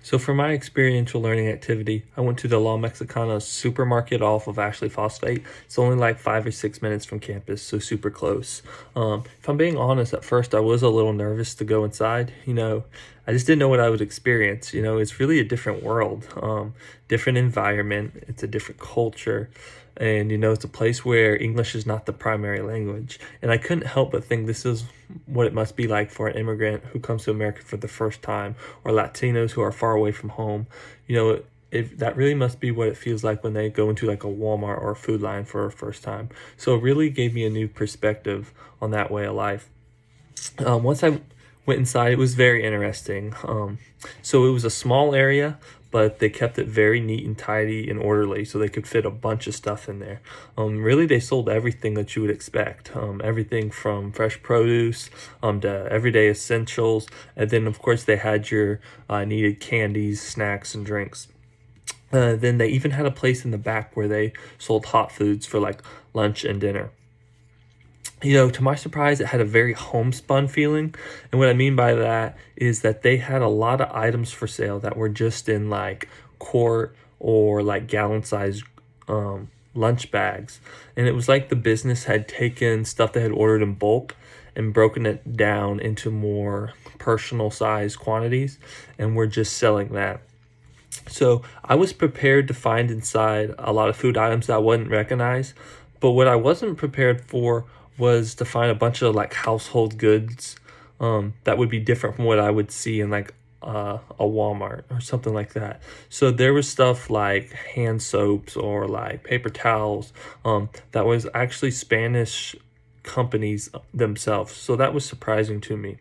So for my experiential learning activity, I went to the La Mexicana supermarket off of Ashley Phosphate. It's only like 5 or 6 minutes from campus, so super close. If I'm being honest, at first I was a little nervous to go inside. I just didn't know what I would experience. It's really a different world, different environment. It's a different culture. And it's a place where English is not the primary language. And I couldn't help but think this is what it must be like for an immigrant who comes to America for the first time, or Latinos who are far away from home. That really must be what it feels like when they go into like a Walmart or a Food Line for a first time. So it really gave me a new perspective on that way of life. Once I went inside, it was very interesting. So it was a small area, but they kept it very neat and tidy and orderly so they could fit a bunch of stuff in there. Really, they sold everything that you would expect. Everything from fresh produce to everyday essentials. And then, of course, they had your needed candies, snacks, and drinks. Then they even had a place in the back where they sold hot foods for like lunch and dinner. To my surprise, it had a very homespun feeling. And what I mean by that is that they had a lot of items for sale that were just in like quart or like gallon-sized lunch bags. And it was like the business had taken stuff they had ordered in bulk and broken it down into more personal size quantities, and we're just selling that. So I was prepared to find inside a lot of food items that I wouldn't recognize, but what I wasn't prepared for was to find a bunch of like household goods that would be different from what I would see in like a Walmart or something like that. So there was stuff like hand soaps or like paper towels that was actually Spanish companies themselves. So that was surprising to me.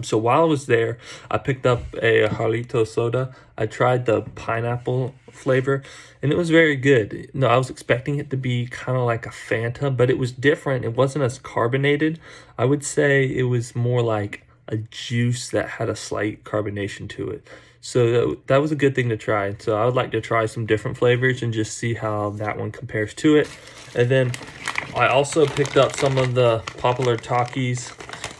So while I was there, I picked up a Jarlito soda. I tried the pineapple flavor, and it was very good. No, I was expecting it to be kind of like a Fanta, but it was different. It wasn't as carbonated. I would say it was more like a juice that had a slight carbonation to it. So that was a good thing to try. So I would like to try some different flavors and just see how that one compares to it. And then I also picked up some of the popular Takis.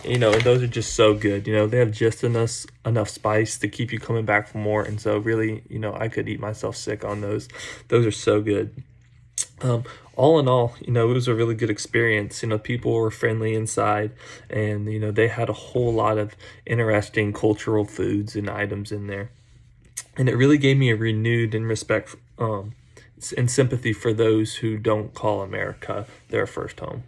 And those are just so good. They have just enough spice to keep you coming back for more. And so really, I could eat myself sick on those. Those are so good. All in all, it was a really good experience. People were friendly inside, and, they had a whole lot of interesting cultural foods and items in there. And it really gave me a renewed and respect and sympathy for those who don't call America their first home.